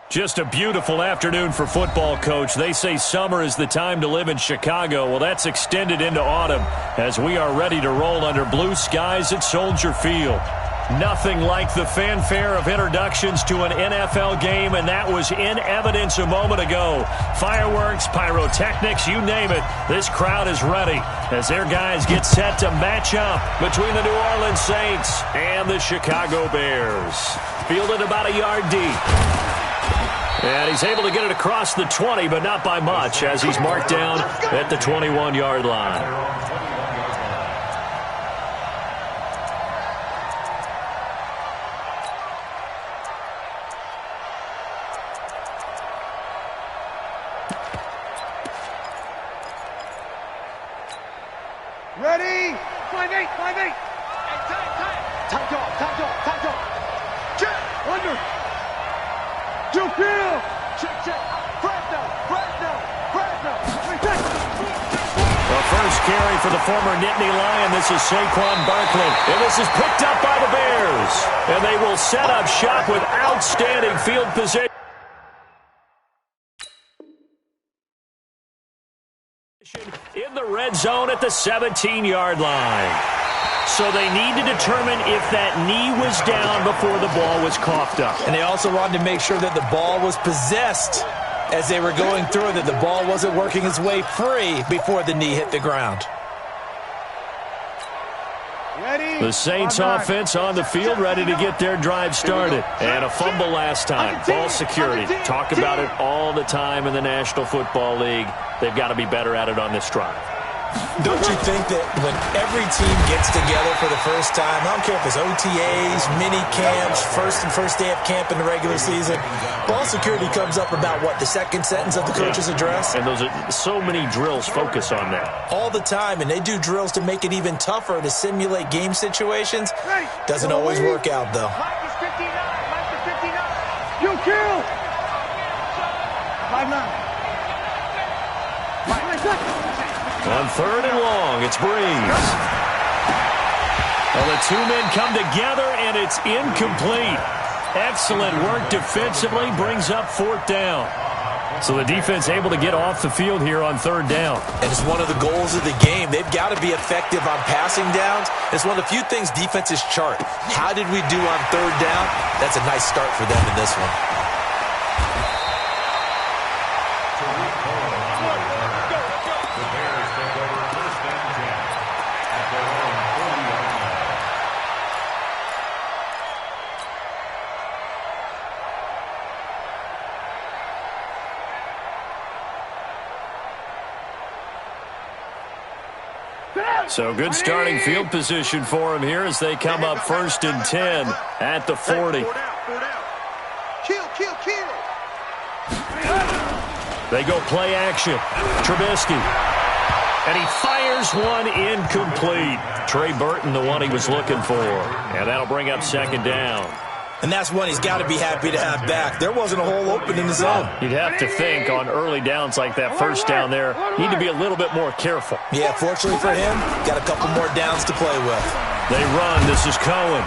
Just a beautiful afternoon for football, Coach. They say summer is the time to live in Chicago. Well, that's extended into autumn as we are ready to roll under blue skies at Soldier Field. Nothing like the fanfare of introductions to an NFL game, and that was in evidence a moment ago. Fireworks, pyrotechnics, you name it. This crowd is ready as their guys get set to match up between the New Orleans Saints and the Chicago Bears. Fielded about a yard deep. And he's able to get it across the 20, but not by much, as he's marked down at the 21-yard line. Ready? 5-8, 5-8. Time go. Check, under. Two field. Check. Fresno. The first carry for the former Nittany Lion. This is Saquon Barkley. And this is picked up by the Bears. And they will set up shop with outstanding field position. In the red zone at the 17-yard line. So they need to determine if that knee was down before the ball was coughed up. And they also wanted to make sure that the ball was possessed as they were going through, that the ball wasn't working its way free before the knee hit the ground. The Saints offense on the field, ready to get their drive started. And a fumble last time. Ball security. Talk about it all the time in the National Football League. They've got to be better at it on this drive. Don't you think that when every team gets together for the first time, I don't care if it's OTAs, mini camps, first day of camp in the regular season, ball security comes up about, what, the second sentence of the coach's address? And those are so many drills focus on that. All the time, and they do drills to make it even tougher to simulate game situations. Doesn't always work out, though. Mike is 59. You kill. 5-9. On third and long, it's Breeze. Well, the two men come together, and it's incomplete. Excellent work defensively, brings up fourth down. So the defense able to get off the field here on third down. And it's one of the goals of the game. They've got to be effective on passing downs. It's one of the few things defenses chart. How did we do on third down? That's a nice start for them in this one. So good starting field position for him here as they come up first and 10 at the 40. Kill. They go play action. Trubisky. And he fires one incomplete. Trey Burton, the one he was looking for. And that'll bring up second down. And that's one he's got to be happy to have back. There wasn't a hole open in the zone. You'd have to think on early downs like that first down there, need to be a little bit more careful. Yeah, fortunately for him, got a couple more downs to play with. They run. This is Cohen.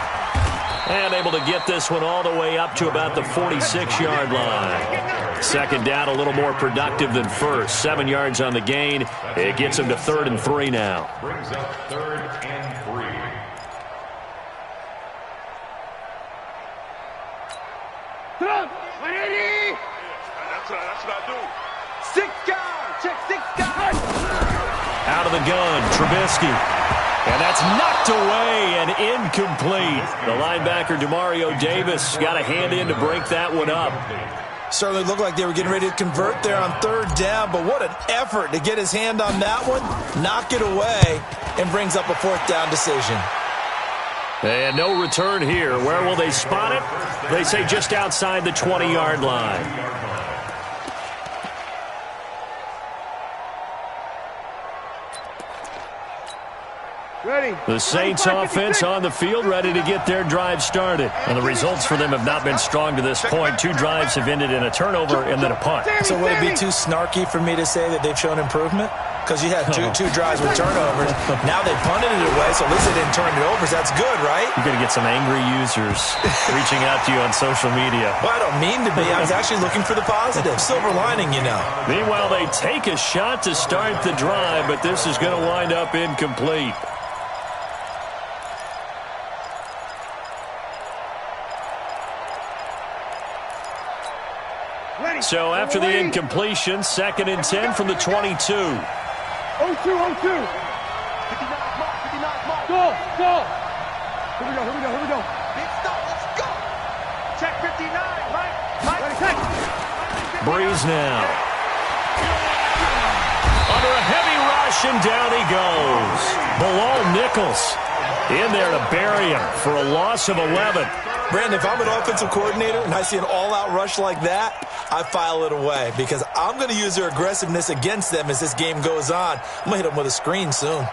And able to get this one all the way up to about the 46-yard line. Second down, a little more productive than first. 7 yards on the gain. It gets him to 3rd and 3 now. Brings up 3rd and 3. That's what I do. 6 guys. Check 6 guys. Out of the gun, Trubisky. And that's knocked away and incomplete. The linebacker, Demario Davis, got a hand in to break that one up. Certainly looked like they were getting ready to convert there on third down, but what an effort to get his hand on that one, knock it away, and brings up a fourth down decision. And no return here. Where will they spot it? They say just outside the 20-yard line. Ready. The Saints offense on the field, ready to get their drive started. And the results for them have not been strong to this point. 2 drives have ended in a turnover and then a punt. So would it be too snarky for me to say that they've shown improvement? because you had two drives with turnovers. Now they punted it away, so at least they didn't turn it over. So that's good, right? You're going to get some angry users reaching out to you on social media. Well, I don't mean to be. I was actually looking for the positive. Silver lining, you know. Meanwhile, they take a shot to start the drive, but this is going to wind up incomplete. So after the incompletion, 2nd and 10 from the 22. 0-2, 0-2. 59 mark. Go. Here we go. Big stop, let's go. Check 59, Mike. Breeze now. Under a heavy rush, and down he goes. Bilal Nichols in there to bury him for a loss of 11. Brandon, if I'm an offensive coordinator and I see an all-out rush like that, I file it away because I'm going to use their aggressiveness against them as this game goes on. I'm going to hit them with a screen soon.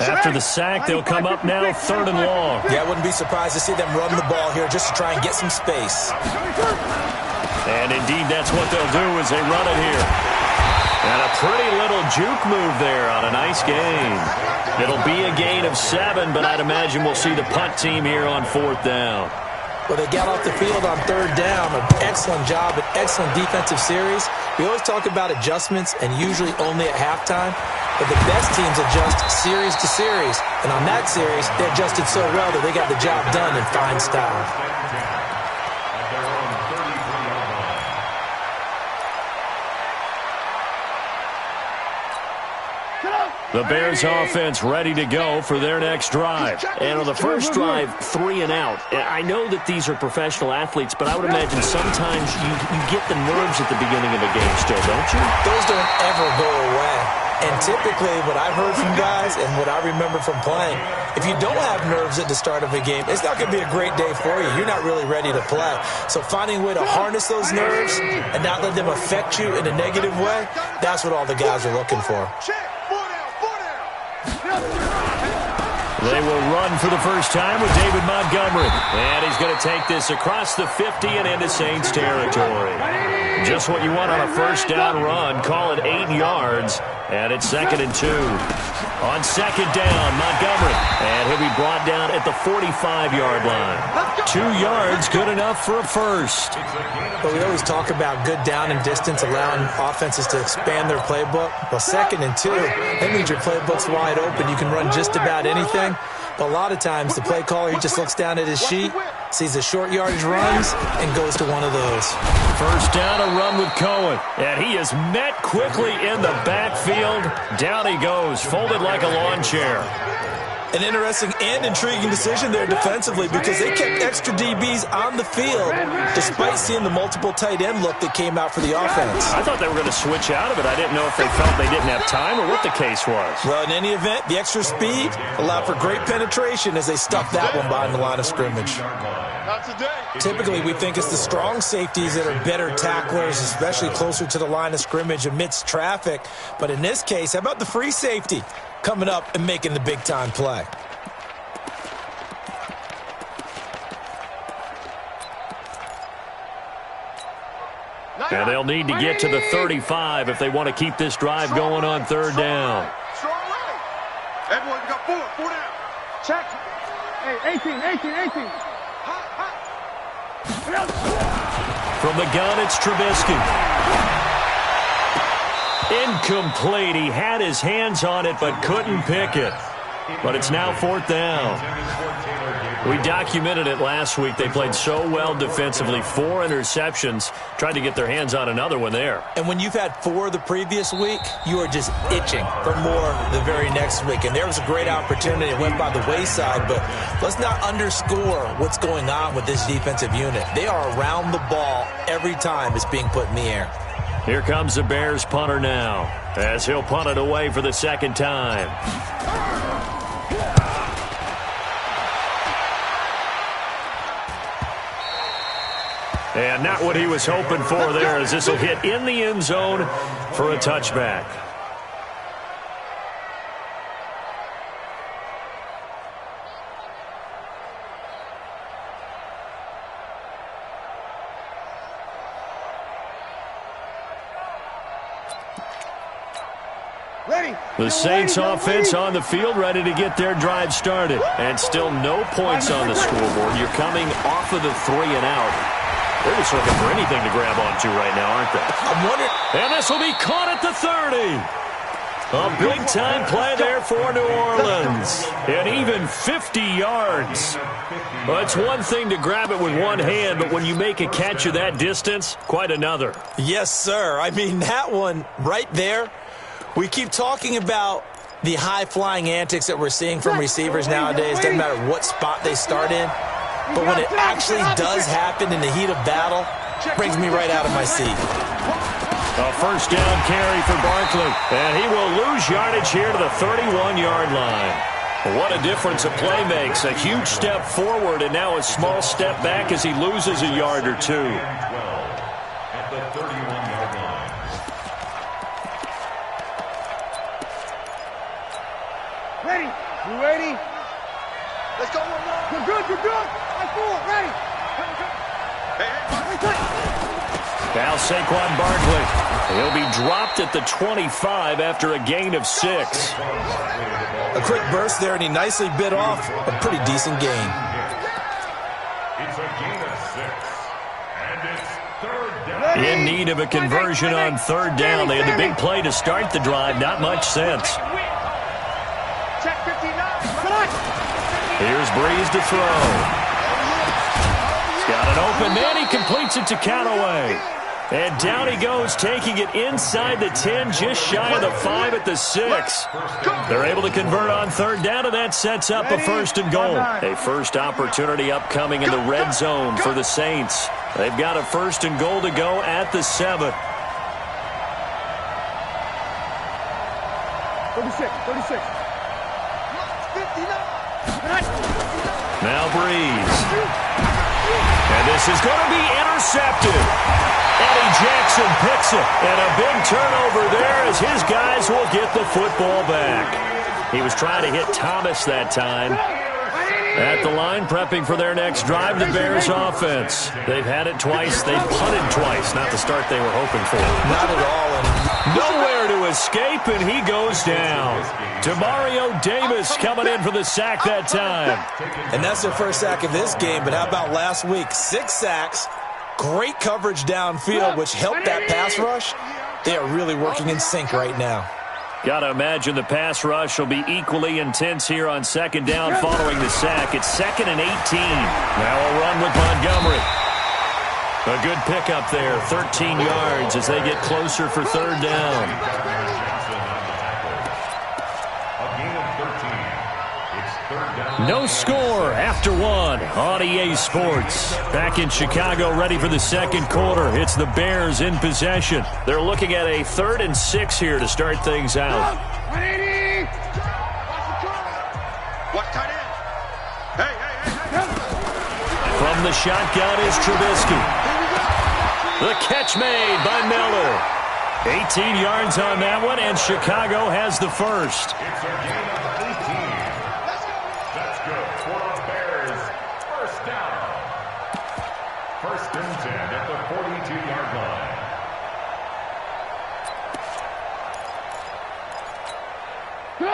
After the sack, they'll come up now 3rd and long. Yeah, I wouldn't be surprised to see them run the ball here just to try and get some space. And indeed, that's what they'll do as they run it here. And a pretty little juke move there on a nice gain. It'll be a gain of 7, but I'd imagine we'll see the punt team here on 4th down. Well, they got off the field on 3rd down. An excellent job, an excellent defensive series. We always talk about adjustments and usually only at halftime. But the best teams adjust series to series. And on that series, they adjusted so well that they got the job done in fine style. The Bears offense ready to go for their next drive. And on the first drive, 3 and out. I know that these are professional athletes, but I would imagine sometimes you get the nerves at the beginning of a game still, don't you? Those don't ever go away. And typically what I've heard from guys and what I remember from playing, if you don't have nerves at the start of a game, it's not going to be a great day for you. You're not really ready to play. So finding a way to harness those nerves and not let them affect you in a negative way, that's what all the guys are looking for. They will run for the first time with David Montgomery. And he's going to take this across the 50 and into Saints territory. Just what you want on a first down run. Call it 8 yards. And it's 2nd and 2. On 2nd down, Montgomery. And he'll be brought down at the 45-yard line. 2 yards, good enough for a first. Well, we always talk about good down and distance, allowing offenses to expand their playbook. Well, 2nd and 2, that means your playbook's wide open. You can run just about anything. But a lot of times, the play caller, he just looks down at his sheet, sees the short yardage runs, and goes to one of those. First down, a run with Cohen. And he is met quickly in the backfield. Down he goes, folded like a lawn chair. An interesting and intriguing decision there defensively because they kept extra DBs on the field despite seeing the multiple tight end look that came out for the offense. I thought they were going to switch out of it. I didn't know if they felt they didn't have time or what the case was. Well, in any event, the extra speed allowed for great penetration as they stuffed that one behind the line of scrimmage. Typically, we think it's the strong safeties that are better tacklers, especially closer to the line of scrimmage amidst traffic. But in this case, how about the free safety coming up and making the big-time play? And they'll need to get to the 35 if they want to keep this drive going on 3rd down. Everyone got 4 down. Check. Hey, 18. From the gun, it's Trubisky. Incomplete. He had his hands on it but couldn't pick it. But it's now 4th down. We documented it last week. They played so well defensively. 4 interceptions. Tried to get their hands on another one there. And when you've had 4 the previous week, you are just itching for more the very next week. And there was a great opportunity. It went by the wayside. But let's not underscore what's going on with this defensive unit. They are around the ball every time it's being put in the air. Here comes the Bears punter now as he'll punt it away for the 2nd time. And not what he was hoping for there, as this will hit in the end zone for a touchback. The Saints offense on the field, ready to get their drive started. And still no points on the scoreboard. You're coming off of the 3 and out. They're just looking for anything to grab onto right now, aren't they? I'm wondering. And this will be caught at the 30. A big-time play there for New Orleans. And even 50 yards. Well, it's one thing to grab it with one hand, but when you make a catch of that distance, quite another. Yes, sir. I mean, that one right there, we keep talking about the high-flying antics that we're seeing from receivers nowadays. Doesn't matter what spot they start in. But when it actually does happen in the heat of battle, it brings me right out of my seat. A first down carry for Barkley. And he will lose yardage here to the 31-yard line. What a difference a play makes. A huge step forward and now a small step back as he loses a yard or two. At the 31-yard line. Ready. You ready? Let's go. You're good. You're good. I'm full. Ready. Now Saquon Barkley. He'll be dropped at the 25 after a gain of 6. A quick burst there, and he nicely bit off a pretty decent gain. It's a gain of 6. And it's third down. In need of a conversion on third down. They had the big play to start the drive. Not much sense. Check 59. Here's Breeze to throw. He's got an open man. He completes it to Callaway. And down he goes, taking it inside the 10, just shy of the 5 at the 6. They're able to convert on third down, and that sets up a first and goal. A first opportunity upcoming in the red zone for the Saints. They've got a first and goal to go at the 7. 36. Now Breeze. And this is going to be intercepted. Eddie Jackson picks it. And a big turnover there as his guys will get the football back. He was trying to hit Thomas that time. At the line, prepping for their next drive, the Bears offense. They've had it twice. They've punted twice. Not the start they were hoping for. Not at all. Nowhere to escape, and he goes down. Demario Davis coming in for the sack that time. And that's their first sack of this game, but how about last week? 6 sacks, great coverage downfield, which helped that pass rush. They are really working in sync right now. Got to imagine the pass rush will be equally intense here on second down following the sack. It's 2nd and 18. Now a run with Montgomery. A good pickup there, 13 yards as they get closer for third down. No score after 1 on EA Sports. Back in Chicago, ready for the second quarter. It's the Bears in possession. They're looking at a 3rd and 6 here to start things out. From the shotgun is Trubisky. The catch made by Miller. 18 yards on that one, and Chicago has the first.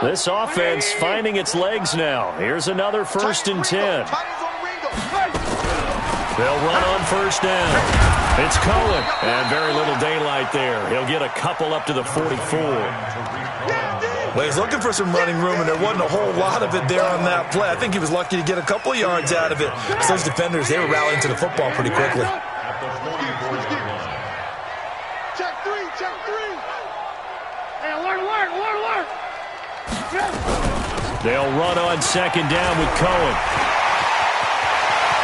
This offense finding its legs now. Here's another 1st and 10. They'll run on first down. It's Cohen, and very little daylight there. He'll get a couple up to the 44. Well, he's looking for some running room, and there wasn't a whole lot of it there on that play. I think he was lucky to get a couple of yards out of it. So those defenders, they were rallying to the football pretty quickly. Check 3. Hey, alert. They'll run on second down with Cohen.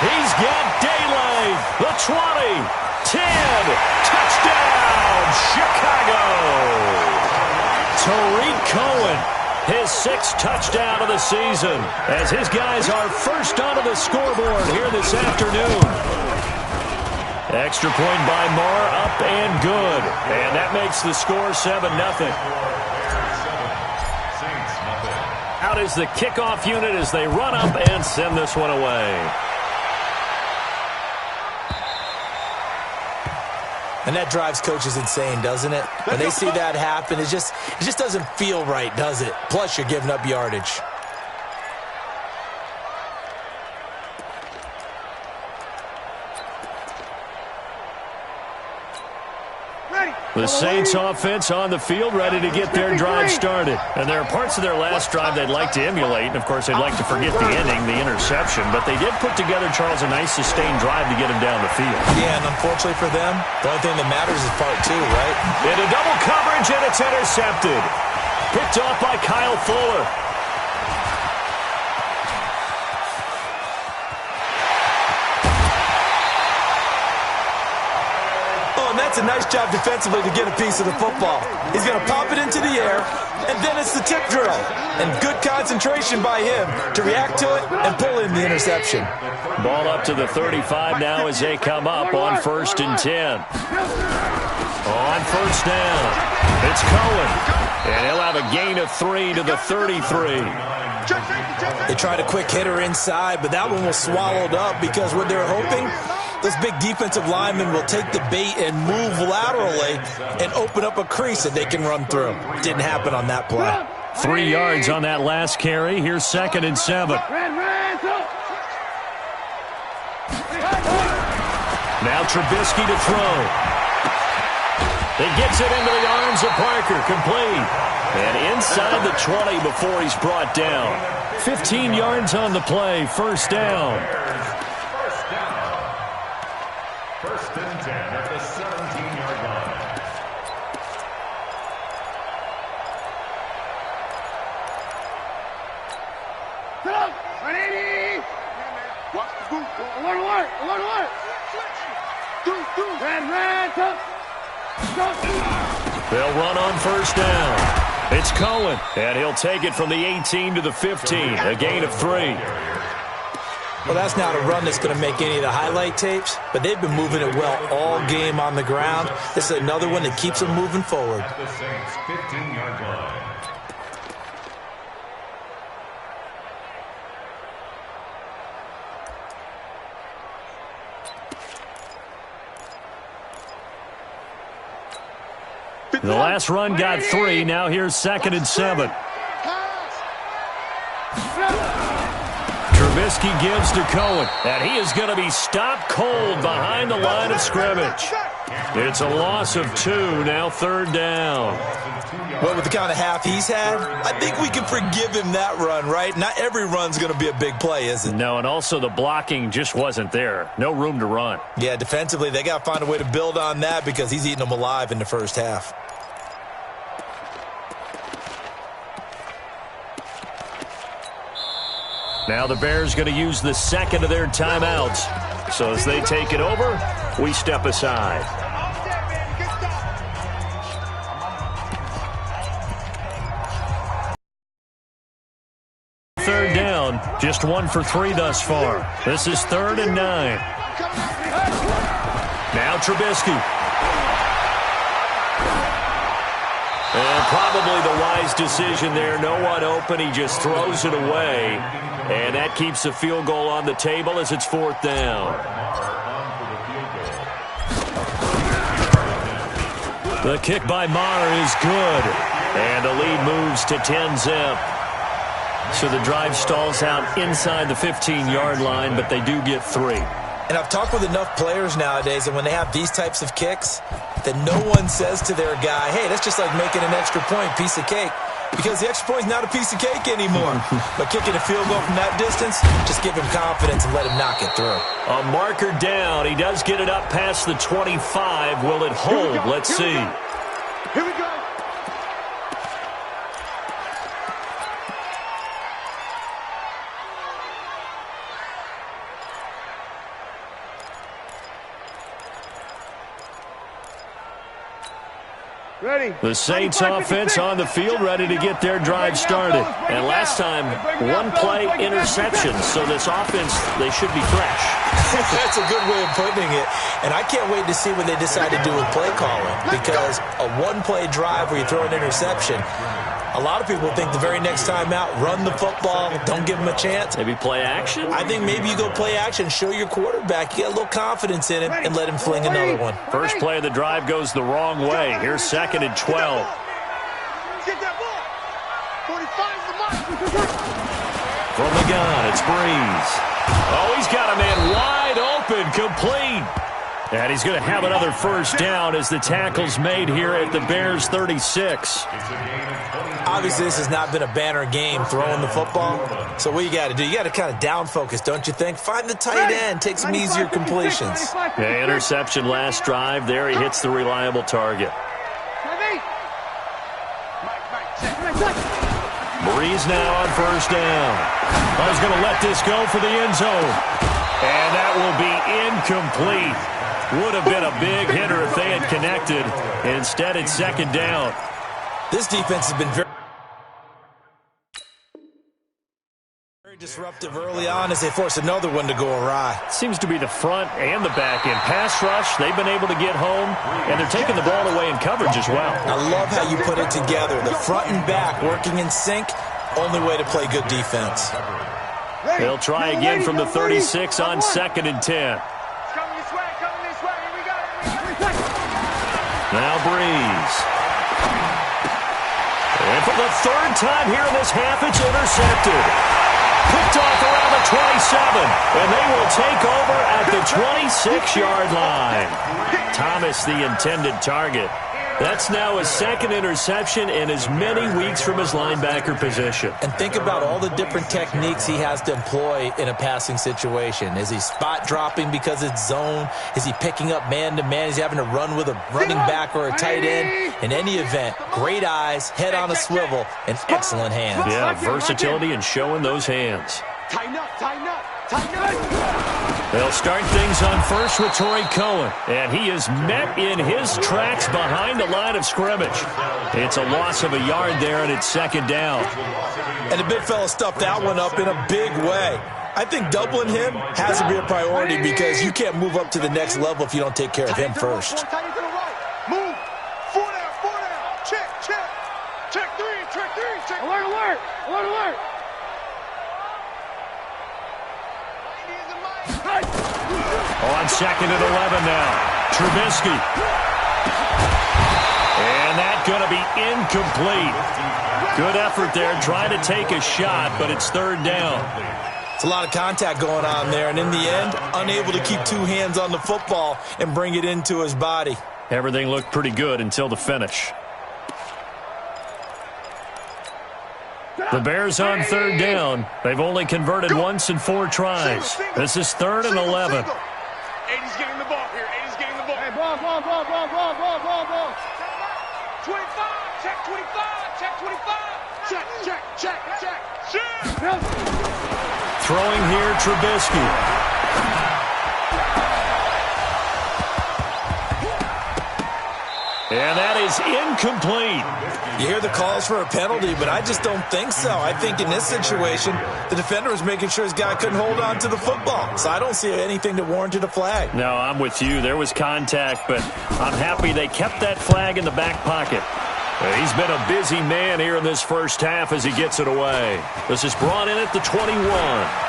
He's got daylight. The 20, 10, touchdown, Chicago. Tariq Cohen, his 6th touchdown of the season, as his guys are first onto the scoreboard here this afternoon. Extra point by Marr, up and good. And that makes the score 7-0. Out is the kickoff unit as they run up and send this one away. And that drives coaches insane, doesn't it? When they see that happen, it just doesn't feel right, does it? Plus, you're giving up yardage. The Saints offense on the field, ready to get their drive started. And there are parts of their last drive they'd like to emulate, and of course they'd like to forget the ending, the interception, but they did put together, Charles, a nice sustained drive to get him down the field. Yeah, and unfortunately for them, the only thing that matters is part two, right? Into double coverage, and it's intercepted. Picked off by Kyle Fuller. That's a nice job defensively to get a piece of the football. He's going to pop it into the air, and then it's the tip drill. And good concentration by him to react to it and pull in the interception. Ball up to the 35 now as they come up on 1st and 10. On first down, it's Cohen. And he'll have a gain of 3 to the 33. They tried a quick hitter inside, but that one was swallowed up because what they're hoping, those big defensive linemen will take the bait and move laterally and open up a crease that they can run through. Didn't happen on that play. 3 yards on that last carry. Here's 2nd and 7. Now Trubisky to throw. He gets it into the arms of Parker, complete. And inside the 20 before he's brought down. 15 yards on the play, 1st down. 1st and 10 at the 17-yard line. Sit up! 180! Watch the boot. Alert! Red, They'll run on 1st down. It's Cohen, and he'll take it from the 18 to the 15, a gain of 3. Well, that's not a run that's going to make any of the highlight tapes, but they've been moving it well all game on the ground. This is another one that keeps them moving forward. At the Saints' 15-yard line. The last run got 3. Now here's 2nd and 7. Trubisky gives to Cohen, and he is going to be stopped cold behind the line of scrimmage. It's a loss of 2, now 3rd down. Well, with the kind of half he's had, I think we can forgive him that run, right? Not every run's going to be a big play, is it? No, and also the blocking just wasn't there. No room to run. Yeah, defensively, they got to find a way to build on that because he's eating them alive in the first half. Now the Bears going to use the 2nd of their timeouts. So as they take it over, we step aside. Third down, just 1 for 3 thus far. This is 3rd and 9. Now Trubisky. And probably the wise decision there. No one open. He just throws it away. And that keeps the field goal on the table as it's 4th down. The kick by Maher is good. And the lead moves to 10-zip. So the drive stalls out inside the 15-yard line, but they do get 3. And I've talked with enough players nowadays, and when they have these types of kicks, that no one says to their guy, hey, that's just like making an extra point, piece of cake. Because the extra point is not a piece of cake anymore. But kicking a field goal from that distance, just give him confidence and let him knock it through. A marker down. He does get it up past the 25. Will it hold? Let's see. Here we go. Ready. The Saints offense on the field, ready to get their drive started. And last time, 1-play interception. So this offense, they should be fresh. That's a good way of putting it. And I can't wait to see what they decide to do with play calling. Because a 1-play drive where you throw an interception, A lot of people think the very next time out, run the football, don't give him a chance. Maybe play action? I think maybe you go play action, show your quarterback, you get a little confidence in him, and let him fling another one. First play of the drive goes the wrong way. Here's 2nd and 12. Get that ball. 45's the mark. From the gun, it's Breeze. Oh, he's got a man wide open, complete. And he's going to have another first down as the tackle's made here at the Bears' 36. Obviously, this has not been a banner game throwing the football. So what you got to do, you got to kind of down focus, don't you think? Find the tight end, take some easier completions. Yeah, interception last drive. There he hits the reliable target. Breeze now on first down. I was going to let this go for the end zone. And that will be incomplete. Would have been a big hitter if they had connected. Instead, it's 2nd down. This defense has been very disruptive early on as they force another one to go awry. Seems to be the front and the back end. Pass rush, they've been able to get home, and they're taking the ball away in coverage as well. I love how you put it together. The front and back working in sync, only way to play good defense. They'll try again from the 36 on 2nd and 10. Now Breeze. And for the 3rd time here in this half, it's intercepted. Picked off around the 27, and they will take over at the 26-yard line. Thomas, the intended target. That's now his 2nd interception in as many weeks from his linebacker position. And think about all the different techniques he has to employ in a passing situation. Is he spot dropping because it's zone? Is he picking up man-to-man? Is he having to run with a running back or a tight end? In any event, great eyes, head on a swivel, and excellent hands. Yeah, versatility and showing those hands. Tighten up, tighten up, tighten up. They'll start things on first with Torrey Cohen, and he is met in his tracks behind the line of scrimmage. It's a loss of a yard there, and it's 2nd down. And the big fella stuffed that one up in a big way. I think doubling him has to be a priority because you can't move up to the next level if you don't take care of him first. Move. 4 down. Check. Check 3. Check. Alert. On 2nd and 11 now. Trubisky. And that's going to be incomplete. Good effort there, trying to take a shot, but it's 3rd down. It's a lot of contact going on there, and in the end, unable to keep 2 hands on the football and bring it into his body. Everything looked pretty good until the finish. The Bears on 3rd down. They've only converted once in 4 tries. This is 3rd and 11. 80's getting the ball here. 80's getting the ball. Hey, ball. 25. Check 25. Check 25. Check. Throwing here, Trubisky. And that is incomplete. You hear the calls for a penalty, but I just don't think so. I think in this situation, the defender was making sure his guy couldn't hold on to the football. So I don't see anything that warranted a flag. No, I'm with you. There was contact, but I'm happy they kept that flag in the back pocket. He's been a busy man here in this first half as he gets it away. This is brought in at the 21.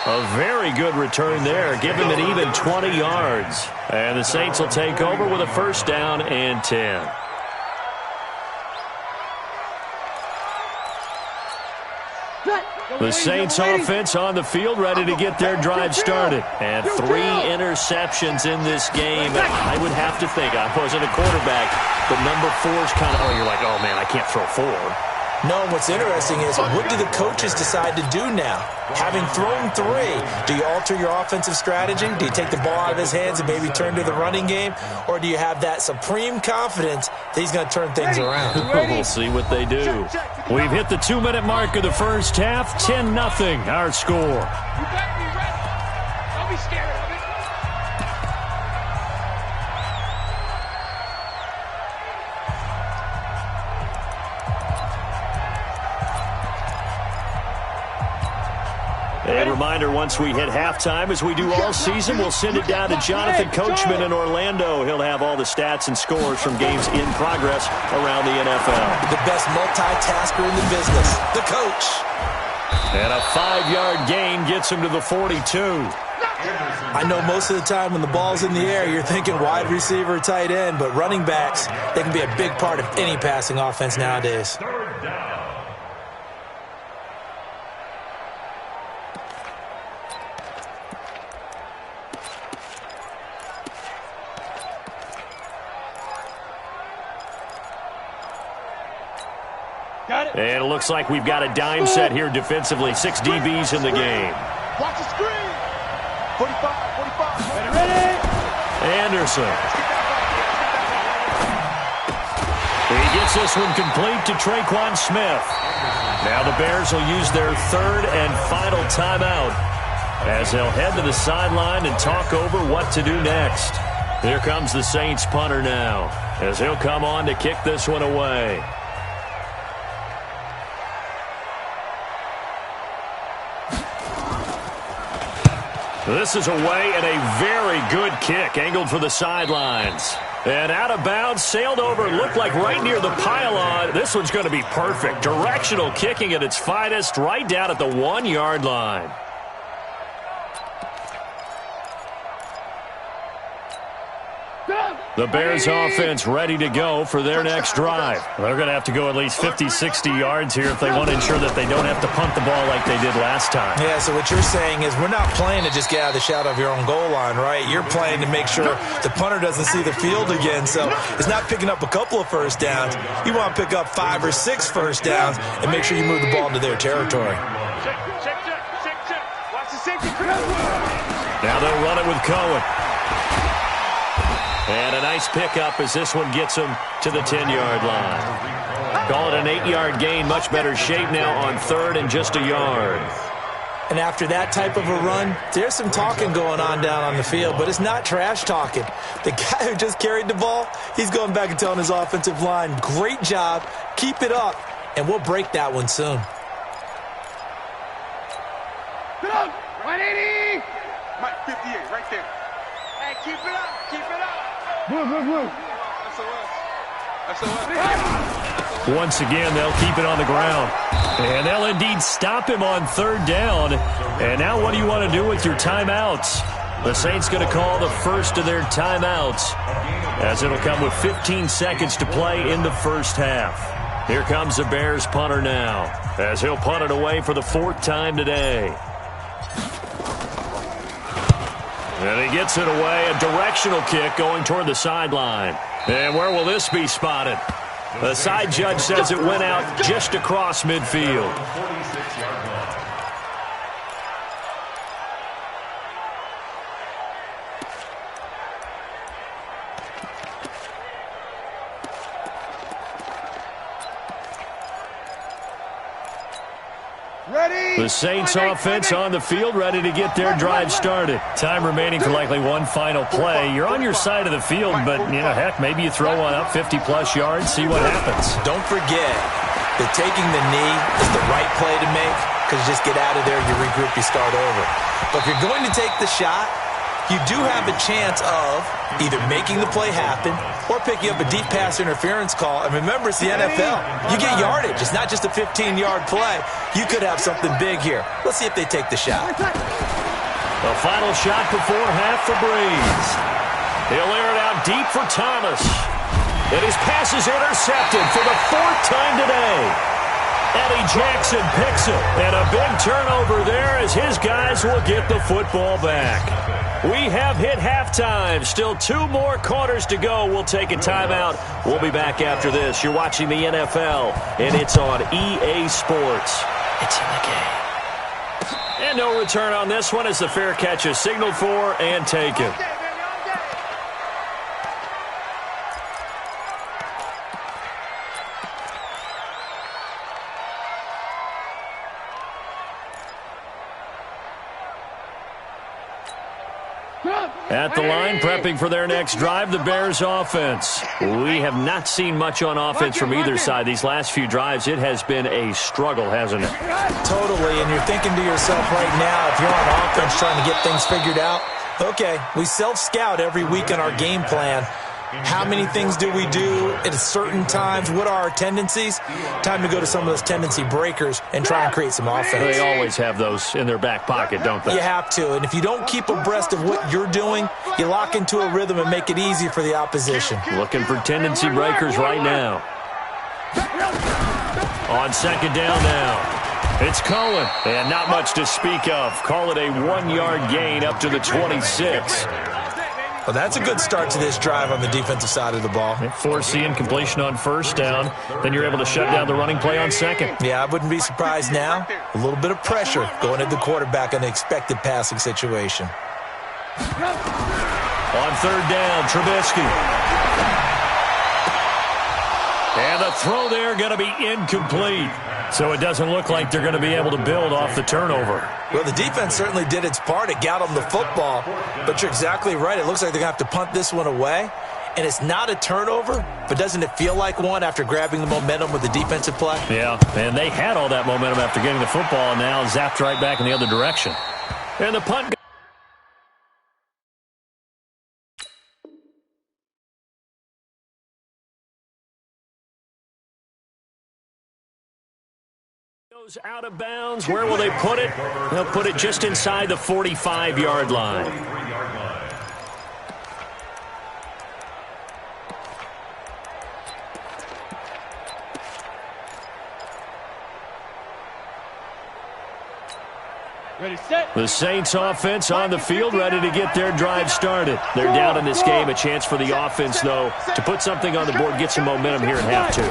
A very good return there. Give him an even 20 yards. And the Saints will take over with a first down and 10. The Saints offense on the field ready to get their drive started. And 3 interceptions in this game. I would have to think, I wasn't a quarterback, but number 4's kind of, you're like, oh man, I can't throw 4. No, what's interesting is what do the coaches decide to do now? Having thrown 3, do you alter your offensive strategy? Do you take the ball out of his hands and maybe turn to the running game? Or do you have that supreme confidence that he's going to turn things around? We'll see what they do. We've hit the 2-minute mark of the first half. 10-0 our score. You better be ready. Don't be scared of it. A reminder, once we hit halftime, as we do all season, we'll send it down to Jonathan Coachman in Orlando. He'll have all the stats and scores from games in progress around the NFL. The best multitasker in the business, the coach. And a 5-yard gain gets him to the 42. I know most of the time when the ball's in the air, you're thinking wide receiver, tight end, but running backs, they can be a big part of any passing offense nowadays. And it looks like we've got a dime set here defensively. 6 DBs in the game. Watch the screen. 45. Ready. Anderson. He gets this one complete to Traquan Smith. Now the Bears will use their 3rd and final timeout as they'll head to the sideline and talk over what to do next. Here comes the Saints punter now as he'll come on to kick this one away. This is away and a very good kick, angled for the sidelines. And out of bounds, sailed over, looked like right near the pylon. This one's going to be perfect. Directional kicking at its finest, right down at the 1-yard line. The Bears offense ready to go for their next drive. They're going to have to go at least 50, 60 yards here if they want to ensure that they don't have to punt the ball like they did last time. Yeah, so what you're saying is we're not playing to just get out of the shadow of your own goal line, right? You're playing to make sure the punter doesn't see the field again. So it's not picking up a couple of first downs. You want to pick up 5 or 6 first downs and make sure you move the ball into their territory. Check. Watch the safety. Now they'll run it with Cohen. And a nice pickup as this one gets him to the 10-yard line. Call it an 8-yard gain. Much better shape now on 3rd and just a yard. And after that type of a run, there's some talking going on down on the field, but it's not trash talking. The guy who just carried the ball, he's going back and telling his offensive line, great job, keep it up, and we'll break that one soon. Get up! 180! Mike, 58, right there. Hey, keep it up! Blue. Once again, they'll keep it on the ground. And they'll indeed stop him on 3rd down. And now what do you want to do with your timeouts? The Saints going to call the first of their timeouts as it'll come with 15 seconds to play in the first half. Here comes the Bears punter now as he'll punt it away for the 4th time today. And he gets it away, a directional kick going toward the sideline. And where will this be spotted? The side judge says it went out just across midfield. The Saints offense on the field, ready to get their drive started. Time remaining for likely one final play. You're on your side of the field, but, heck, maybe you throw one up 50-plus yards, see what happens. Don't forget that taking the knee is the right play to make because you just get out of there, you regroup, you start over. But if you're going to take the shot, you do have a chance of either making the play happen or picking up a deep pass interference call. And remember, it's the NFL. You get yardage. It's not just a 15-yard play. You could have something big here. Let's see if they take the shot. The final shot before half for Breeze. He'll air it out deep for Thomas. And his pass is intercepted for the 4th time today. Eddie Jackson picks it. And a big turnover there as his guys will get the football back. We have hit halftime. Still 2 more quarters to go. We'll take a timeout. We'll be back after this. You're watching the NFL, and it's on EA Sports. It's in the game. And no return on this one as the fair catch is signaled for and taken. At the line, prepping for their next drive, the Bears offense. We have not seen much on offense from either side. These last few drives, it has been a struggle, hasn't it? Totally, and you're thinking to yourself right now, if you're on offense trying to get things figured out, okay, we self-scout every week on our game plan. How many things do we do at certain times? What are our tendencies? Time to go to some of those tendency breakers and try and create some offense. They always have those in their back pocket, don't they? You have to, and if you don't keep abreast of what you're doing, you lock into a rhythm and make it easy for the opposition. Looking for tendency breakers right now. On second down now. It's Cohen, and not much to speak of. Call it a 1-yard gain up to the 26. Well, that's a good start to this drive on the defensive side of the ball. Foreseeing completion on first down. Then you're able to shut down the running play on second. Yeah, I wouldn't be surprised now. A little bit of pressure going at the quarterback in an expected passing situation. On third down, Trubisky. And the throw there going to be incomplete. So it doesn't look like they're going to be able to build off the turnover. Well, the defense certainly did its part. It got them the football. But you're exactly right. It looks like they're going to have to punt this one away. And it's not a turnover, but doesn't it feel like one after grabbing the momentum with the defensive play? Yeah, and they had all that momentum after getting the football and now zapped right back in the other direction. And the punt goes out of bounds. Where will they put it? They'll put it just inside the 45-yard line. Ready, set. The Saints offense on the field, ready to get their drive started. They're down in this game. A chance for the offense, though, to put something on the board, get some momentum here at half two.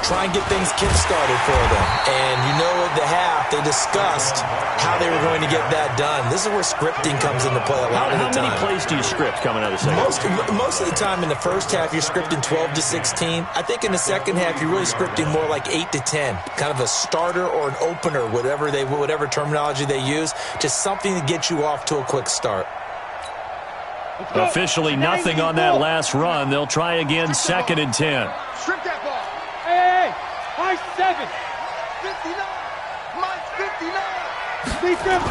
Try and get things kick-started for them. And you know at the half, they discussed how they were going to get that done. This is where scripting comes into play a lot of the time. How many plays do you script coming out of the second? Most of the time in the first half, you're scripting 12 to 16. I think in the second half, you're really scripting more like 8 to 10. Kind of a starter or an opener, whatever terminology they use. Just something to get you off to a quick start. Officially nothing on that last run. They'll try again, second and 10. Strip that ball. Hey, high 7. 59. Mike 59. Be dribble.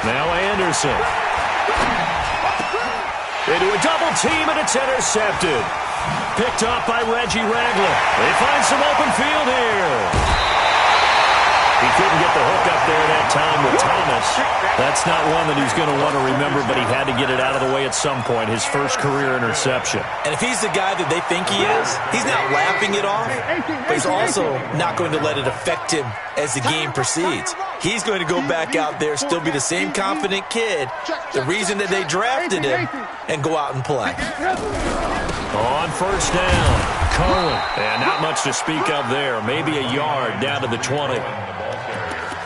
Now Anderson. Into a double team, and it's intercepted. Picked up by Reggie Ragland. They find some open field here. He couldn't get the hook up there that time with Thomas. That's not one that he's going to want to remember, but he had to get it out of the way at some point, his first career interception. And if he's the guy that they think he is, he's not laughing it off, but he's also not going to let it affect him as the game proceeds. He's going to go back out there, still be the same confident kid, the reason that they drafted him, and go out and play. On first down, Cohen. And not much to speak of there. Maybe a yard down to the 20.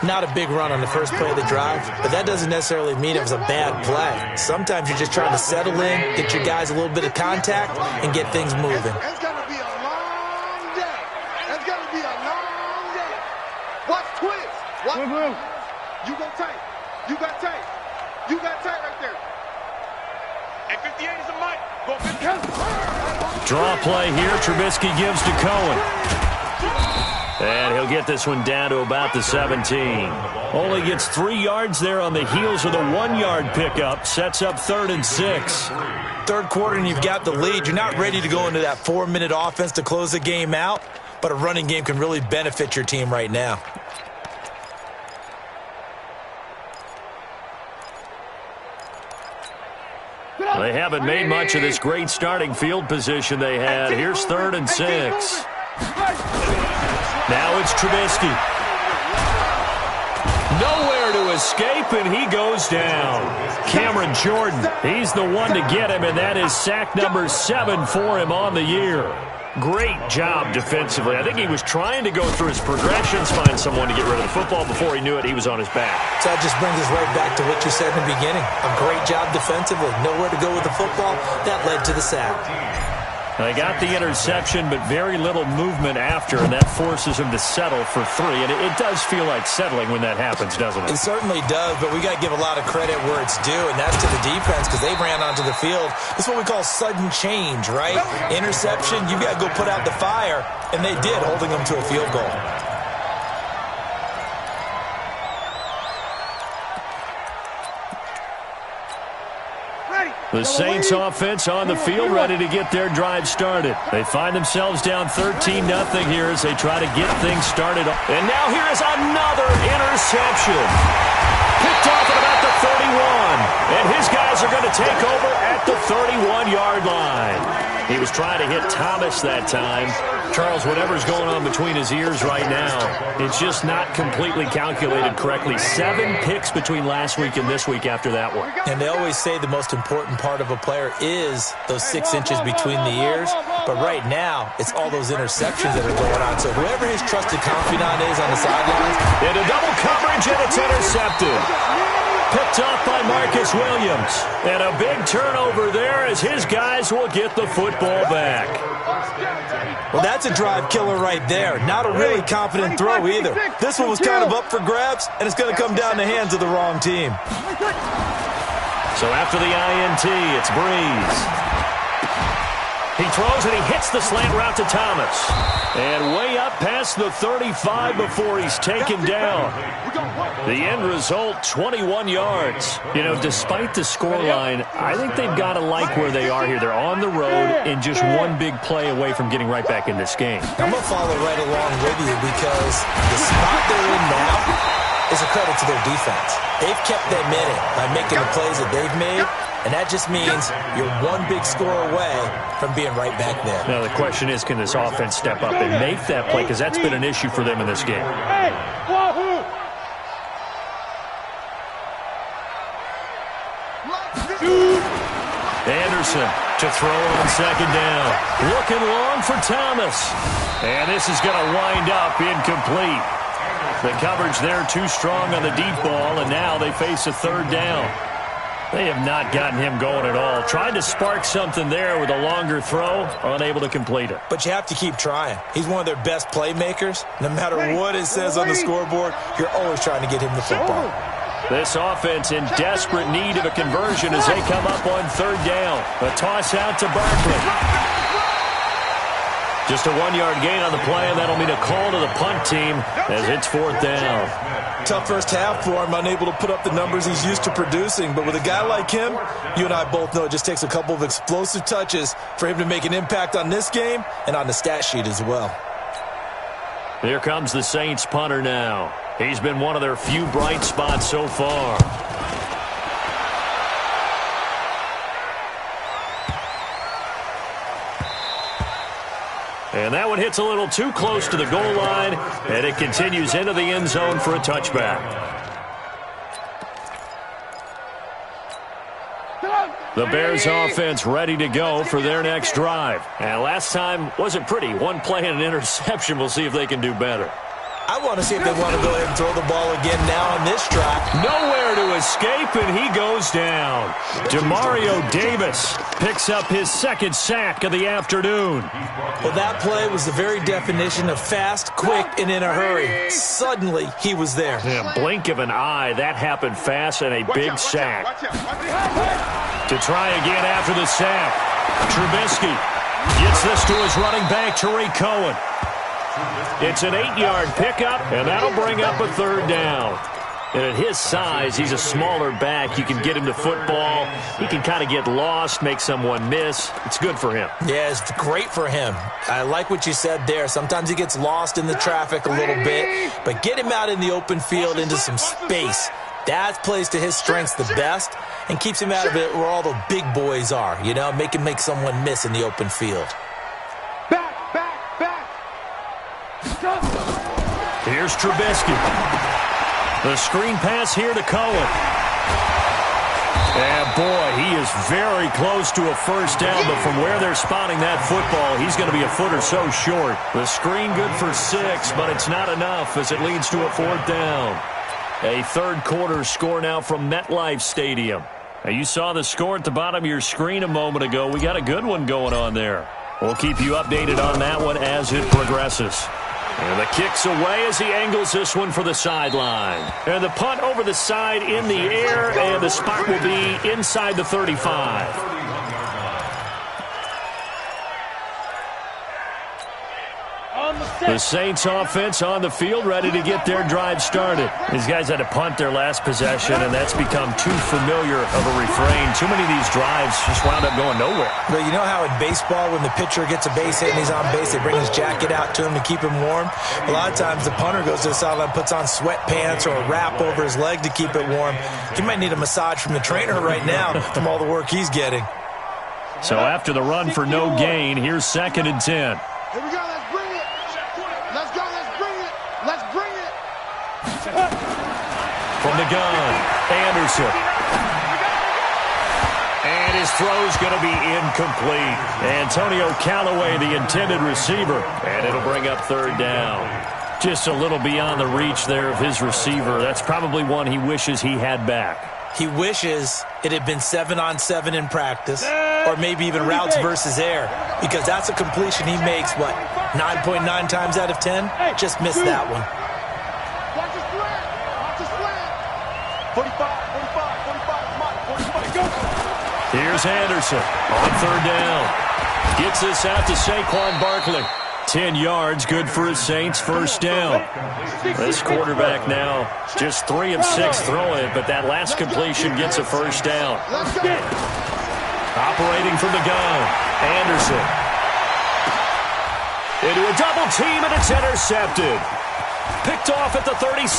Not a big run on the first play of the drive, but that doesn't necessarily mean it was a bad play. Sometimes you're just trying to settle in, get your guys a little bit of contact, and get things moving. It's going to be a long day. It's going to be a long day. Watch twist. Watch. You go tight. You got tight. You got tight right there. And 58 is a mic. Go 50. Draw play here. Trubisky gives to Cohen. And he'll get this one down to about the 17. Only gets 3 yards there on the heels of the 1-yard pickup. Sets up 3rd and 6. Third quarter and you've got the lead. You're not ready to go into that 4-minute offense to close the game out, but a running game can really benefit your team right now. They haven't made much of this great starting field position they had. Here's 3rd and 6. Now it's Trubisky. Nowhere to escape, and he goes down. Cameron Jordan, he's the one to get him, and that is sack number 7 for him on the year. Great job defensively. I think he was trying to go through his progressions, find someone to get rid of the football. Before he knew it, he was on his back. So that just brings us right back to what you said in the beginning. A great job defensively. Nowhere to go with the football. That led to the sack. They got the interception, but very little movement after, and that forces him to settle for 3. And it does feel like settling when that happens, doesn't it? It certainly does, but we got to give a lot of credit where it's due, and that's to the defense because they ran onto the field. It's what we call sudden change, right? Interception, you got to go put out the fire, and they did, holding them to a field goal. The Saints offense on the field, ready to get their drive started. They find themselves down 13-0 here as they try to get things started. And now here is another interception. Picked off at about the 31. And his guys are going to take over at the 31-yard line. He was trying to hit Thomas that time. Charles, whatever's going on between his ears right now, it's just not completely calculated correctly. 7 picks between last week and this week after that one. And they always say the most important part of a player is those 6 inches between the ears. But right now, it's all those interceptions that are going on. So whoever his trusted confidant is on the sidelines. Into double coverage, and it's intercepted. Picked off by Marcus Williams. And a big turnover there as his guys will get the football back. Well, that's a drive killer right there. Not a really confident throw either. This one was kind of up for grabs, and it's going to come down the hands of the wrong team. So after the INT, it's Breeze. He throws and he hits the slant route to Thomas. And way up past the 35 before he's taken down. The end result, 21 yards. You know, despite the scoreline, I think they've got to like where they are here. They're on the road and just one big play away from getting right back in this game. I'm going to follow right along with you because the spot they're in now is a credit to their defense. They've kept them in it by making the plays that they've made. And that just means you're one big score away from being right back there. Now, the question is, can this offense step up and make that play? Because that's been an issue for them in this game. Anderson to throw on second down. Looking long for Thomas. And this is going to wind up incomplete. The coverage there too strong on the deep ball, and now they face a third down. They have not gotten him going at all. Tried to spark something there with a longer throw, unable to complete it. But you have to keep trying. He's one of their best playmakers. No matter what it says on the scoreboard, you're always trying to get him the football. This offense in desperate need of a conversion as they come up on third down. A toss out to Barkley. Just a 1-yard gain on the play, and that'll mean a call to the punt team as it's fourth down. Tough first half for him, unable to put up the numbers he's used to producing. But with a guy like him, you and I both know it just takes a couple of explosive touches for him to make an impact on this game and on the stat sheet as well. Here comes the Saints punter now. He's been one of their few bright spots so far. And that one hits a little too close to the goal line, and it continues into the end zone for a touchback. The Bears offense ready to go for their next drive. And last time wasn't pretty. One play and an interception. We'll see if they can do better. I want to see if they want to go ahead and throw the ball again now on this drive. Nowhere to escape, and he goes down. Demario Davis picks up his second sack of the afternoon. Well, that play was the very definition of fast, quick, and in a hurry. Suddenly, he was there. Yeah, blink of an eye, that happened fast, and a big sack. To try again after the sack, Trubisky gets this to his running back, Tariq Cohen. It's an 8-yard pickup, and that'll bring up a third down. And at his size, he's a smaller back. You can get him to football. He can kind of get lost, make someone miss. It's good for him. Yeah, it's great for him. I like what you said there. Sometimes he gets lost in the traffic a little bit, but get him out in the open field into some space. That plays to his strengths the best and keeps him out of it where all the big boys are, you know, make him make someone miss in the open field. Here's Trubisky. The screen pass here to Cohen. And boy, he is very close to a first down, but from where they're spotting that football, he's going to be a foot or so short. The screen good for 6, but it's not enough as it leads to a fourth down. A third quarter score now from MetLife Stadium. Now, you saw the score at the bottom of your screen a moment ago. We got a good one going on there. We'll keep you updated on that one as it progresses. And the kick's away as he angles this one for the sideline. And the punt over the side in the air, and the spot will be inside the 35. The Saints offense on the field, ready to get their drive started. These guys had to punt their last possession, and that's become too familiar of a refrain. Too many of these drives just wound up going nowhere. But you know how in baseball, when the pitcher gets a base hit and he's on base, they bring his jacket out to him to keep him warm? A lot of times the punter goes to the sideline, puts on sweatpants or a wrap over his leg to keep it warm. He might need a massage from the trainer right now from all the work he's getting. So after the run for no gain, here's 2nd and 10. Here we go. Let's bring it. Let's go. Let's bring it. Let's bring it. From the gun, Anderson. And his throw's going to be incomplete. Antonio Callaway, the intended receiver. And it'll bring up 3rd down. Just a little beyond the reach there of his receiver. That's probably one he wishes he had back. He wishes it had been 7-on-7 in practice, or maybe even routes versus air, because that's a completion he makes, 9.9 times out of 10? Just missed that one. Watch the slant. Watch the slant. 45, 45, 45, 45. Go. Here's Anderson on 3rd down. Gets this out to Saquon Barkley. 10 yards, good for his Saints, 1st down. This quarterback now just 3 of 6 throwing it, but that last completion gets a 1st down. Operating from the gun, Anderson. Into a double team, and it's intercepted. Picked off at the 36.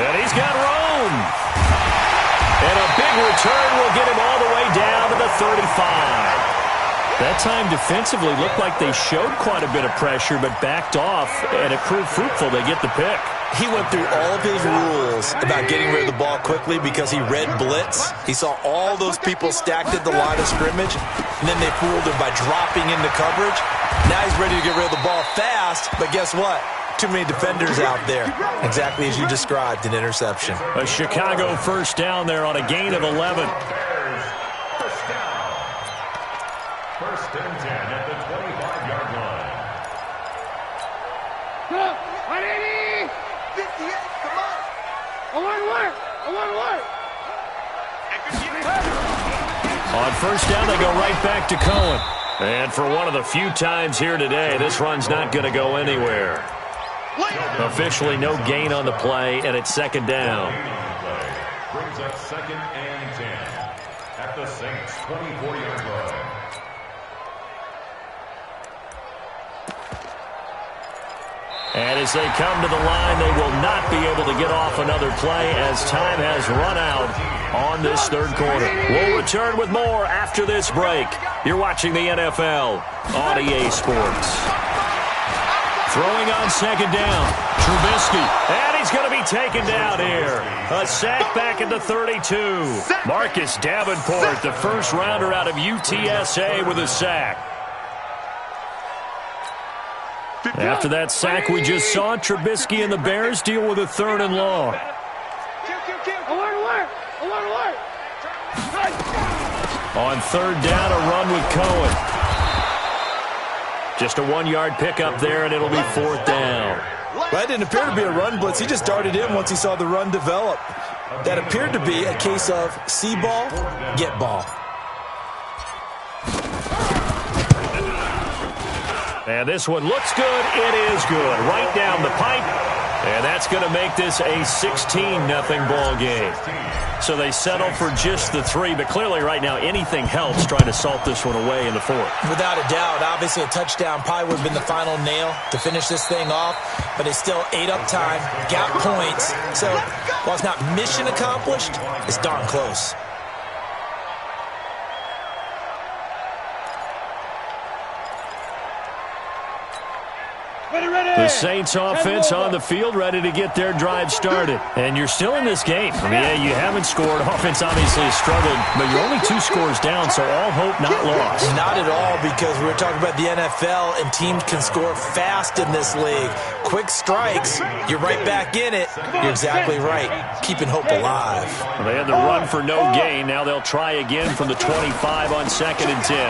And he's got room. And a big return will get him all the way down to the 35. That time defensively looked like they showed quite a bit of pressure, but backed off, and it proved fruitful. They get the pick. He went through all of his rules about getting rid of the ball quickly because he read blitz. He saw all those people stacked at the line of scrimmage, and then they fooled him by dropping into coverage. Now he's ready to get rid of the ball fast, but guess what? Too many defenders out there. Exactly as you described, an interception. A Chicago 1st down there on a gain of 11. 1st and 10 at the 25-yard line. Go. 180. 58. Come on. I want to work. I want to work. On 1st down, they go right back to Cohen. And for one of the few times here today, this run's not going to go anywhere. Officially no gain on the play, and it's 2nd down. Brings up 2nd and 10 at the Saints' 24-yard line. And as they come to the line, they will not be able to get off another play as time has run out on this 3rd quarter. We'll return with more after this break. You're watching the NFL on EA Sports. Throwing on 2nd down, Trubisky, and he's going to be taken down here. A sack back at the 32. Marcus Davenport, the 1st rounder out of UTSA, with a sack. After that sack we just saw, Trubisky and the Bears deal with a 3rd and long. On 3rd down, a run with Cohen. Just a 1-yard pickup there, and it'll be 4th down. That didn't appear to be a run blitz. He just darted in once he saw the run develop. That appeared to be a case of see ball, get ball. And this one looks good. It is good. Right down the pipe. And that's going to make this a 16-0 ball game. So they settle for just the 3, but clearly right now anything helps trying to salt this one away in the 4th. Without a doubt, obviously a touchdown probably would have been the final nail to finish this thing off, but it's still ate up time, got points. So while it's not mission accomplished, it's darn close. The The Saints offense on the field, ready to get their drive started. And you're still in this game. I mean, yeah, you haven't scored. Offense obviously has struggled, but you're only 2 scores down, so all hope not lost. Not at all, because we were talking about the NFL, and teams can score fast in this league. Quick strikes, you're right back in it. You're exactly right. Keeping hope alive. Well, they had the run for no gain. Now they'll try again from the 25 on 2nd and 10.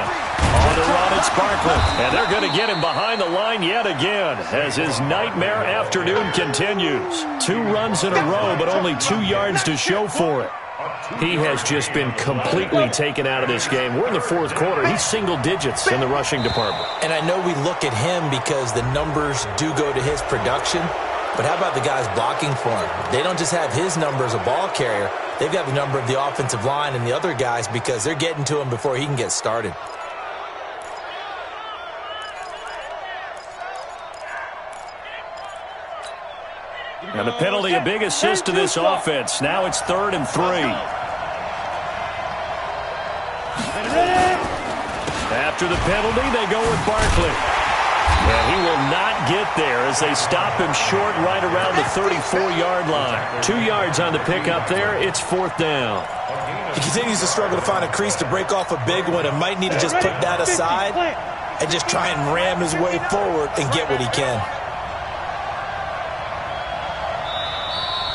On the run, it's Barkley. And they're going to get him behind the line yet again as his nightmare afternoon continues. 2 runs in a row, but only 2 yards to show for it. He has just been completely taken out of this game. We're in the 4th quarter. He's single digits in the rushing department. And I know we look at him because the numbers do go to his production. But how about the guys blocking for him? They don't just have his number as a ball carrier. They've got the number of the offensive line and the other guys because they're getting to him before he can get started. And the penalty, a big assist to this offense. Now it's 3rd and 3. After the penalty, they go with Barkley. And he will not get there as they stop him short right around the 34-yard line. 2 yards on the pickup there. It's 4th down. He continues to struggle to find a crease to break off a big one and might need to just put that aside and just try and ram his way forward and get what he can.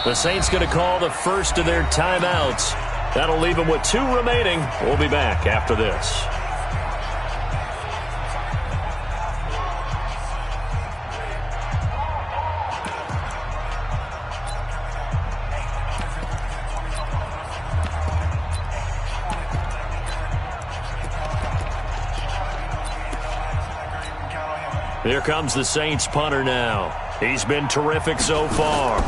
The Saints going to call the first of their timeouts. That'll leave them with 2 remaining. We'll be back after this. Here comes the Saints punter now. He's been terrific so far.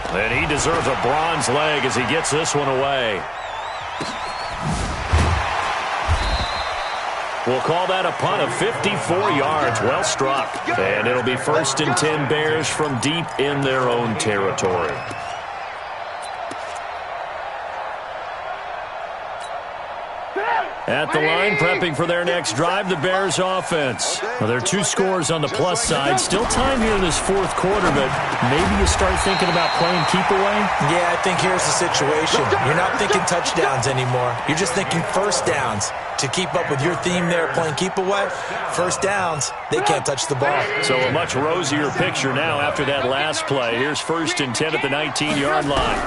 And he deserves a bronze leg as he gets this one away. We'll call that a punt of 54 yards. Well struck. And it'll be 1st and 10 Bears from deep in their own territory. At the line, prepping for their next drive, the Bears offense. Well, there are 2 scores on the plus side. Still time here in this 4th quarter, but maybe you start thinking about playing keep away? Yeah, I think here's the situation. You're not thinking touchdowns anymore. You're just thinking first downs. To keep up with your theme there, playing keep away, first downs, they can't touch the ball. So a much rosier picture now after that last play. Here's 1st and 10 at the 19-yard line.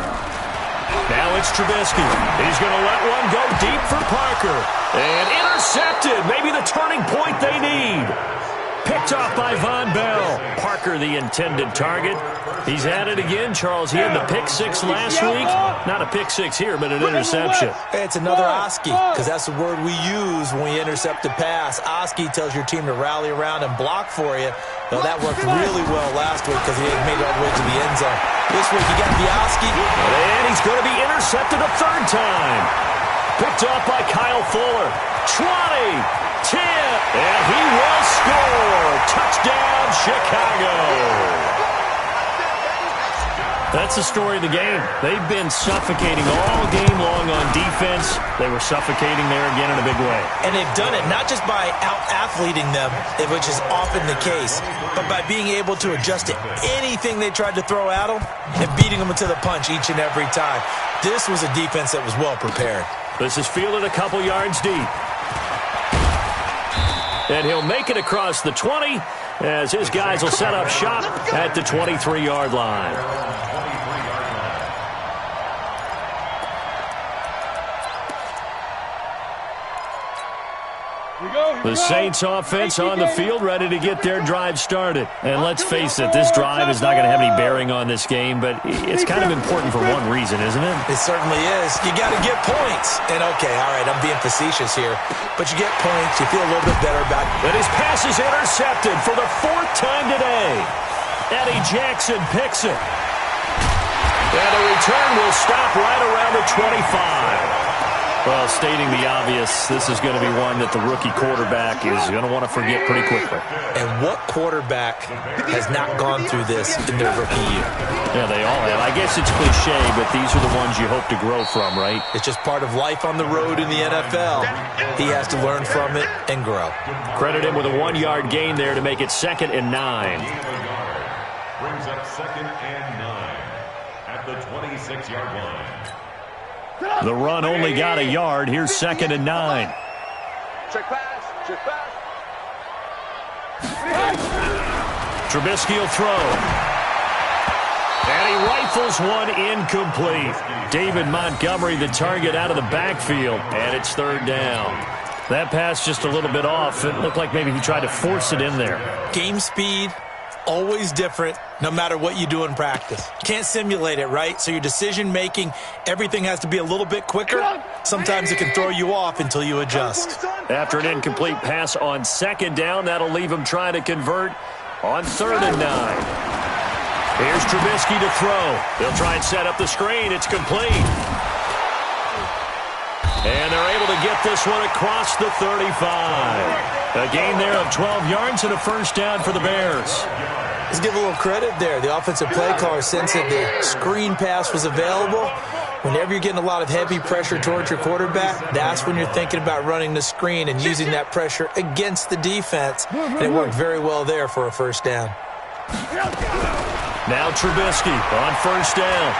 Now it's Trubisky. He's going to let one go deep for Parker. And intercepted. Maybe the turning point they need. Picked off by Von Bell. Parker, the intended target. He's at it again, Charles. He had the pick 6 last week. Not a pick 6 here, but an interception. It's another Oski, because that's the word we use when we intercept a pass. Oski tells your team to rally around and block for you. Well, that worked really well last week because he had made it all the way to the end zone. This week, you got the Oski. And he's going to be intercepted a 3rd time. Picked off by Kyle Fuller. 20. 10, and he will score. Touchdown, Chicago. That's the story of the game. They've been suffocating all game long on defense. They were suffocating there again in a big way. And they've done it not just by out-athleting them, which is often the case, but by being able to adjust to anything they tried to throw at them and beating them to the punch each and every time. This was a defense that was well prepared. This is fielded a couple yards deep. And he'll make it across the 20 as his guys will set up shop at the 23-yard line. The Saints offense on the field ready to get their drive started. And let's face it, this drive is not going to have any bearing on this game, but it's kind of important for one reason, isn't it? It certainly is. You got to get points. And okay, all right, I'm being facetious here, but you get points, you feel a little bit better about it. But his pass is intercepted for the 4th time today. Eddie Jackson picks it. And the return will stop right around the 25. Well, stating the obvious, this is going to be one that the rookie quarterback is going to want to forget pretty quickly. And what quarterback has not gone through this in their rookie year? Yeah, they all have. I guess it's cliche, but these are the ones you hope to grow from, right? It's just part of life on the road in the NFL. He has to learn from it and grow. Credit him with a 1-yard gain there to make it 2nd and 9. Brings up 2nd and 9 at the 26-yard line. The run only got a yard. Here's 2nd and 9. Check pass. Check pass. Trubisky will throw. And he rifles one incomplete. David Montgomery, the target, out of the backfield. And it's 3rd down. That pass just a little bit off. It looked like maybe he tried to force it in there. Game speed, always different, no matter what you do in practice. Can't simulate it, right? So your decision-making, everything has to be a little bit quicker. Sometimes it can throw you off until you adjust. After an incomplete pass on 2nd down, that'll leave him trying to convert on 3rd and 9. Here's Trubisky to throw. They'll try and set up the screen. It's complete. And they're able to get this one across the 35. A gain there of 12 yards and a 1st down for the Bears. Let's give a little credit there. The offensive play caller sensed that the screen pass was available. Whenever you're getting a lot of heavy pressure towards your quarterback, that's when you're thinking about running the screen and using that pressure against the defense. And it worked very well there for a 1st down. Now Trubisky on 1st down.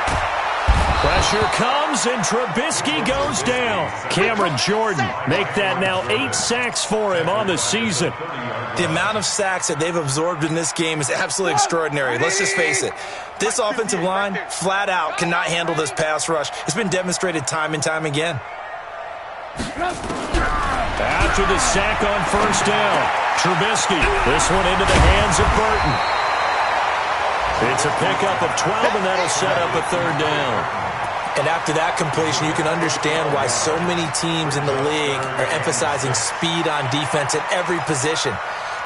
Pressure comes, and Trubisky goes down. Cameron Jordan make that now 8 sacks for him on the season. The amount of sacks that they've absorbed in this game is absolutely extraordinary. Let's just face it. This offensive line, flat out, cannot handle this pass rush. It's been demonstrated time and time again. After the sack on 1st down, Trubisky, this one into the hands of Burton. It's a pickup of 12, and that'll set up a 3rd down. And after that completion, you can understand why so many teams in the league are emphasizing speed on defense at every position.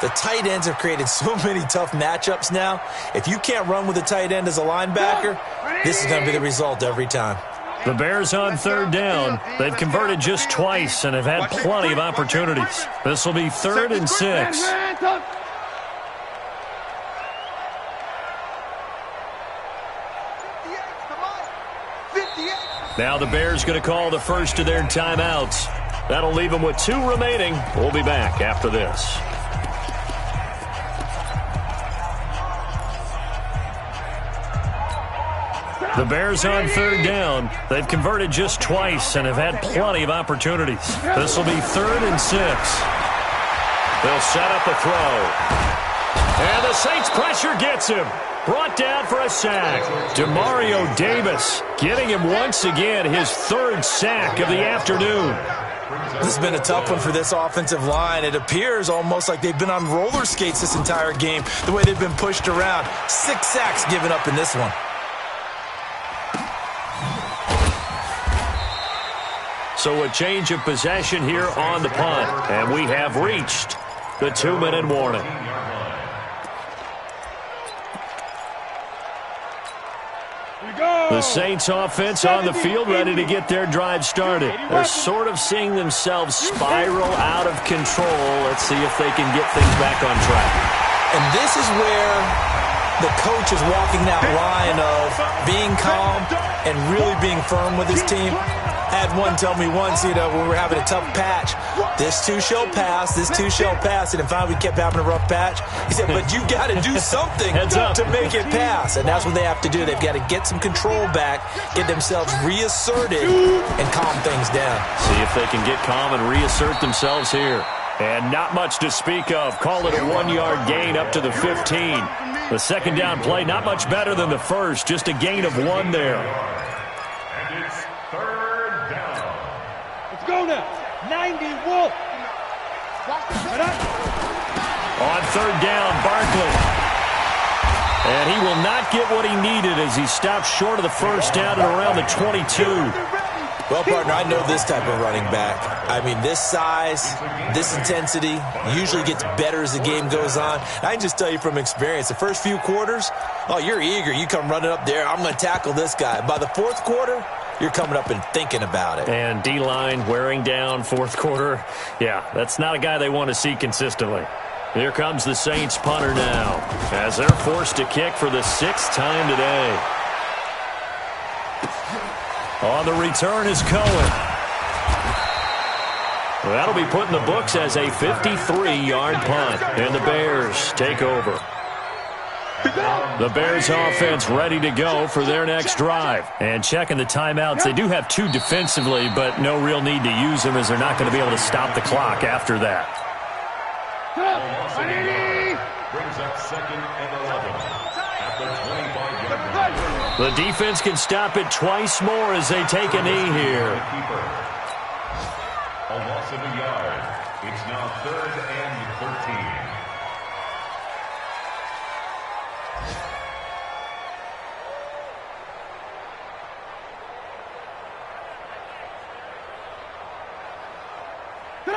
The tight ends have created so many tough matchups now. If you can't run with a tight end as a linebacker, this is going to be the result every time. The Bears on 3rd down. They've converted just twice and have had plenty of opportunities. This will be 3rd and 6. Now the Bears going to call the first of their timeouts. That'll leave them with 2 remaining. We'll be back after this. The Bears on 3rd down. They've converted just twice and have had plenty of opportunities. This will be 3rd and 6. They'll set up a throw. And the Saints pressure gets him. Brought down for a sack. Demario Davis getting him once again his 3rd sack of the afternoon. This has been a tough one for this offensive line. It appears almost like they've been on roller skates this entire game, the way they've been pushed around. 6 sacks given up in this one. So a change of possession here on the punt. And we have reached the 2-minute warning. The Saints offense on the field ready to get their drive started. They're sort of seeing themselves spiral out of control. Let's see if they can get things back on track. And this is where the coach is walking that line of being calm and really being firm with his team. I had one tell me once, when we were having a tough patch, this too shall pass, this too shall pass. And then finally we kept having a rough patch. He said, but you got to do something to make it pass. And that's what they have to do. They've got to get some control back, get themselves reasserted, and calm things down. See if they can get calm and reassert themselves here. And not much to speak of. Call it a 1-yard gain up to the 15. The 2nd down play, not much better than the first. Just a gain of 1 there. And it's 3rd down. Let's go now. 90 Wolf. On 3rd down, Barkley. And he will not get what he needed as he stops short of the 1st down at around the 22. Well, partner, I know this type of running back. I mean, this size, this intensity usually gets better as the game goes on. I can just tell you from experience, the first few quarters, oh, you're eager. You come running up there, I'm going to tackle this guy. By the 4th quarter, you're coming up and thinking about it. And D-line wearing down fourth quarter. Yeah, that's not a guy they want to see consistently. Here comes the Saints punter now as they're forced to kick for the 6th time today. On the return is Cohen. That'll be put in the books as a 53-yard punt, and the Bears take over. The Bears offense ready to go for their next drive. And checking the timeouts, they do have 2 defensively, but no real need to use them as they're not going to be able to stop the clock after that. Brings up 2nd and 11 at the 25-yard line. The defense can stop it twice more as they take a knee here. A loss of a yard. It's now 3rd and 13.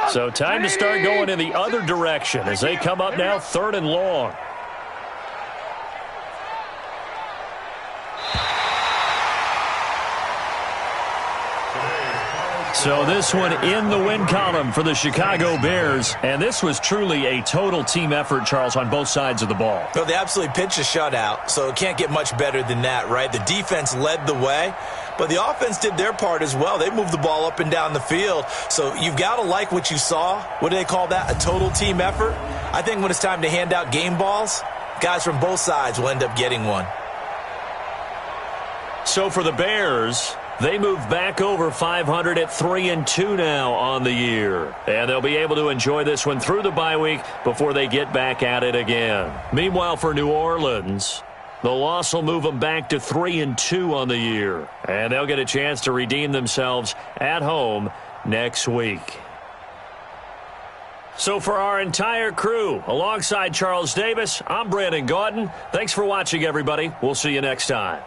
So time to start going in the other direction as they come up now 3rd and long. So this one in the win column for the Chicago Bears. And this was truly a total team effort, Charles, on both sides of the ball. Well, they absolutely pitched a shutout, so it can't get much better than that, right? The defense led the way, but the offense did their part as well. They moved the ball up and down the field. So you've got to like what you saw. What do they call that? A total team effort? I think when it's time to hand out game balls, guys from both sides will end up getting one. So for the Bears, they move back over 500 at 3-2 now on the year. And they'll be able to enjoy this one through the bye week before they get back at it again. Meanwhile, for New Orleans, the loss will move them back to 3-2 on the year. And they'll get a chance to redeem themselves at home next week. So for our entire crew, alongside Charles Davis, I'm Brandon Gaudin. Thanks for watching, everybody. We'll see you next time.